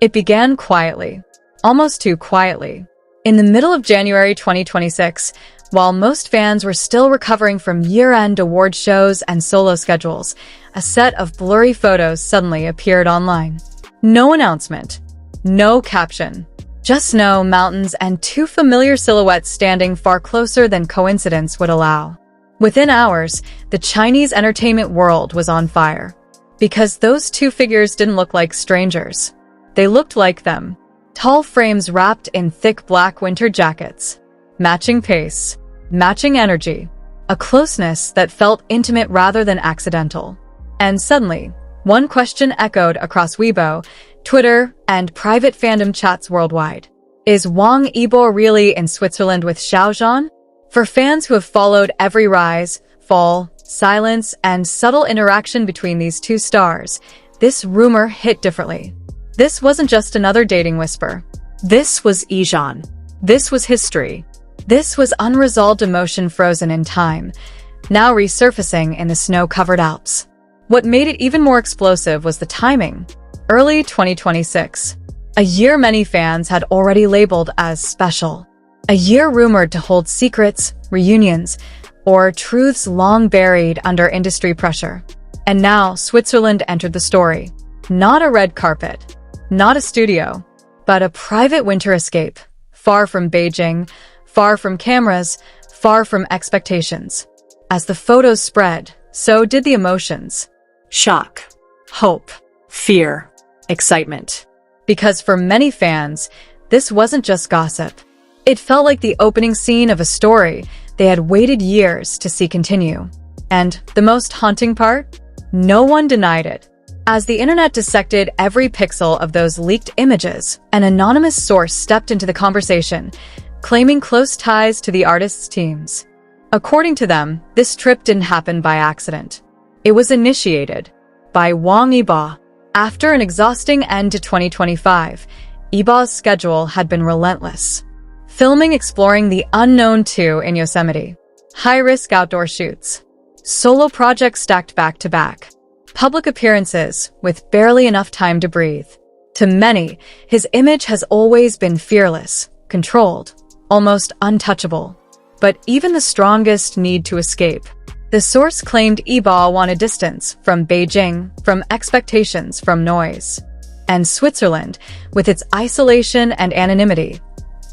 It began quietly, almost too quietly. In the middle of January 2026, while most fans were still recovering from year-end award shows and solo schedules, a set of blurry photos suddenly appeared online. No announcement, no caption, just snow, mountains, and two familiar silhouettes standing far closer than coincidence would allow. Within hours, the Chinese entertainment world was on fire. Because those two figures didn't look like strangers. They looked like them. Tall frames wrapped in thick black winter jackets. Matching pace. Matching energy. A closeness that felt intimate rather than accidental. And suddenly, one question echoed across Weibo, Twitter, and private fandom chats worldwide. Is Wang Ибо really in Switzerland with Syao Jhan? For fans who have followed every rise, fall, silence, and subtle interaction between these two stars, this rumor hit differently. This wasn't just another dating whisper. This was Zhan. This was history. This was unresolved emotion frozen in time, now resurfacing in the snow-covered Alps. What made it even more explosive was the timing. Early 2026. A year many fans had already labeled as special. A year rumored to hold secrets, reunions, or truths long buried under industry pressure. And now Switzerland entered the story. Not a red carpet, not a studio, but a private winter escape, far from Beijing, far from cameras, far from expectations. As the photos spread, so did the emotions. Shock, hope, fear, excitement. Because for many fans, this wasn't just gossip. It felt like the opening scene of a story they had waited years to see continue. And the most haunting part? No one denied it. As the internet dissected every pixel of those leaked images, an anonymous source stepped into the conversation, claiming close ties to the artists' teams. According to them, this trip didn't happen by accident. It was initiated by Wang Ибо. After an exhausting end to 2025, Ибо's schedule had been relentless. Filming Exploring the Unknown 2 in Yosemite. High-risk outdoor shoots. Solo projects stacked back-to-back. Public appearances with barely enough time to breathe. To many, his image has always been fearless, controlled, almost untouchable. But even the strongest need to escape. The source claimed Ибо wanted distance from Beijing, from expectations, from noise. And Switzerland, with its isolation and anonymity,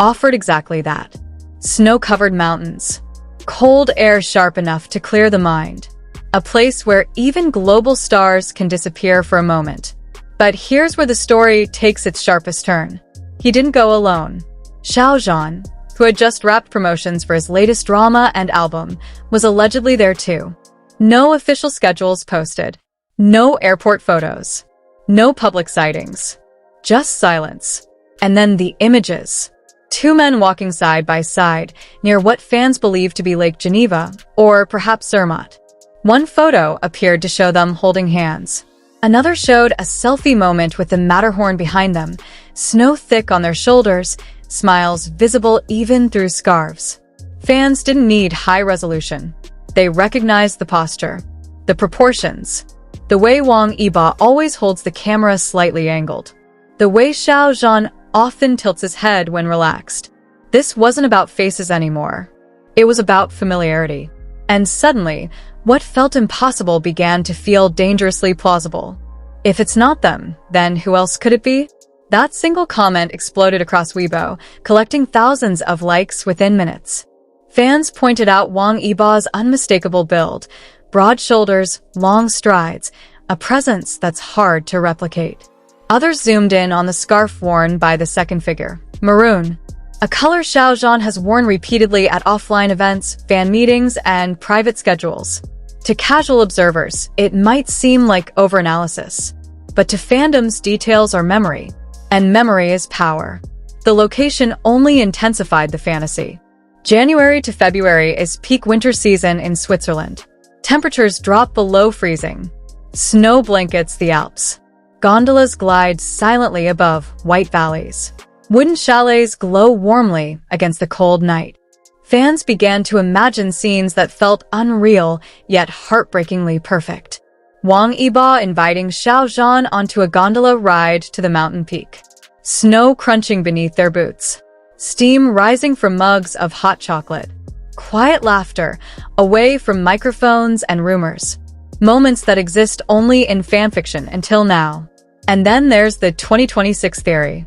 offered exactly that. Snow-covered mountains. Cold air sharp enough to clear the mind. A place where even global stars can disappear for a moment. But here's where the story takes its sharpest turn. He didn't go alone. Syao Jhan, who had just wrapped promotions for his latest drama and album, was allegedly there too. No official schedules posted. No airport photos. No public sightings. Just silence. And then the images. Two men walking side by side near what fans believe to be Lake Geneva, or perhaps Zermatt. One photo appeared to show them holding hands. Another showed a selfie moment with the Matterhorn behind them, snow thick on their shoulders, smiles visible even through scarves. Fans didn't need high resolution. They recognized the posture, the proportions, the way Wang Ибо always holds the camera slightly angled, the way Syao Jhan often tilts his head when relaxed. This wasn't about faces anymore. It was about familiarity. And suddenly, what felt impossible began to feel dangerously plausible. If it's not them, then who else could it be? That single comment exploded across Weibo, collecting thousands of likes within minutes. Fans pointed out Wang Ибо's unmistakable build, broad shoulders, long strides, a presence that's hard to replicate. Others zoomed in on the scarf worn by the second figure, maroon, a color Syao Jhan has worn repeatedly at offline events, fan meetings, and private schedules. To casual observers, it might seem like overanalysis. But to fandoms, details are memory. And memory is power. The location only intensified the fantasy. January to February is peak winter season in Switzerland. Temperatures drop below freezing. Snow blankets the Alps. Gondolas glide silently above white valleys. Wooden chalets glow warmly against the cold night. Fans began to imagine scenes that felt unreal, yet heartbreakingly perfect. Wang Ибо inviting Syao Jhan onto a gondola ride to the mountain peak. Snow crunching beneath their boots. Steam rising from mugs of hot chocolate. Quiet laughter, away from microphones and rumors. Moments that exist only in fanfiction until now. And then there's the 2026 theory.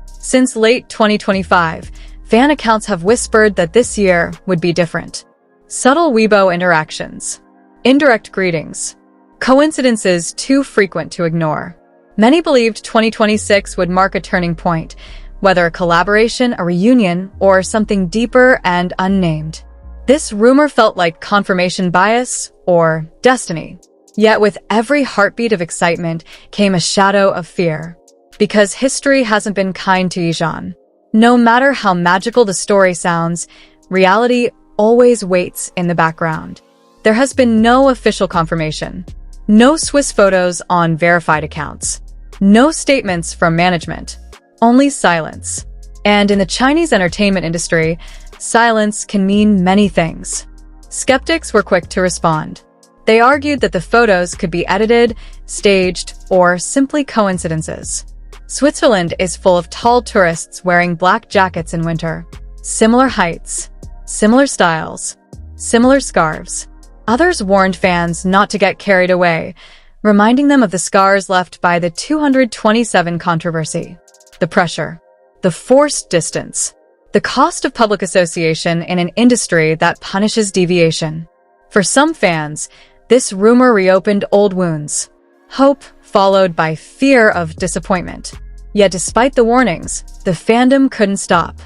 Since late 2025, fan accounts have whispered that this year would be different. Subtle Weibo interactions. Indirect greetings. Coincidences too frequent to ignore. Many believed 2026 would mark a turning point, whether a collaboration, a reunion, or something deeper and unnamed. This rumor felt like confirmation bias or destiny. Yet with every heartbeat of excitement came a shadow of fear. Because history hasn't been kind to Yi. No matter how magical the story sounds, reality always waits in the background. There has been no official confirmation. No Swiss photos on verified accounts. No statements from management. Only silence. And in the Chinese entertainment industry, silence can mean many things. Skeptics were quick to respond. They argued that the photos could be edited, staged, or simply coincidences. Switzerland is full of tall tourists wearing black jackets in winter. Similar heights, similar styles, similar scarves. Others warned fans not to get carried away, reminding them of the scars left by the 227 controversy. The pressure, the forced distance, the cost of public association in an industry that punishes deviation. For some fans, this rumor reopened old wounds. Hope followed by fear of disappointment. Yet despite the warnings, the fandom couldn't stop.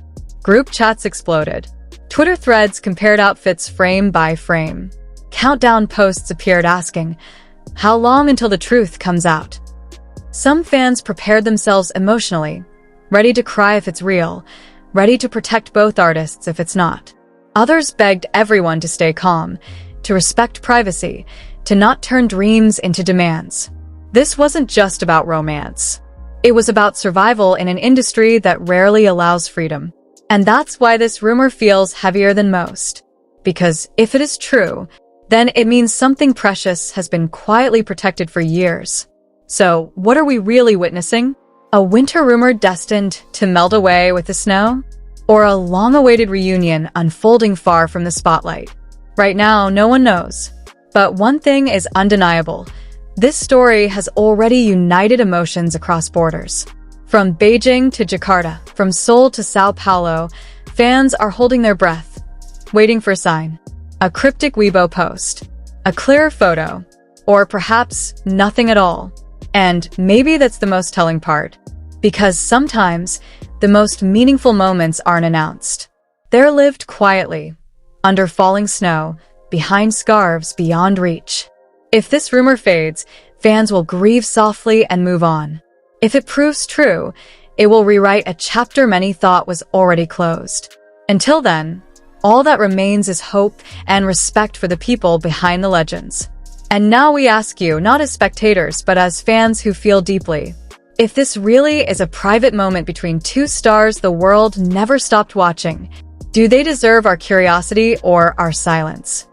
Group chats exploded. Twitter threads compared outfits frame by frame. Countdown posts appeared asking, "How long until the truth comes out?" Some fans prepared themselves emotionally, ready to cry if it's real, ready to protect both artists if it's not. Others begged everyone to stay calm, to respect privacy, to not turn dreams into demands. This wasn't just about romance. It was about survival in an industry that rarely allows freedom. And that's why this rumor feels heavier than most. Because if it is true, then it means something precious has been quietly protected for years. So, what are we really witnessing? A winter rumor destined to melt away with the snow? Or a long-awaited reunion unfolding far from the spotlight? Right now, no one knows. But one thing is undeniable. This story has already united emotions across borders. From Beijing to Jakarta, from Seoul to Sao Paulo, fans are holding their breath, waiting for a sign. A cryptic Weibo post, a clear photo, or perhaps nothing at all. And maybe that's the most telling part. Because sometimes, the most meaningful moments aren't announced. They're lived quietly, under falling snow, behind scarves beyond reach. If this rumor fades, fans will grieve softly and move on. If it proves true, it will rewrite a chapter many thought was already closed. Until then, all that remains is hope and respect for the people behind the legends. And now we ask you, not as spectators, but as fans who feel deeply, if this really is a private moment between two stars the world never stopped watching, do they deserve our curiosity or our silence?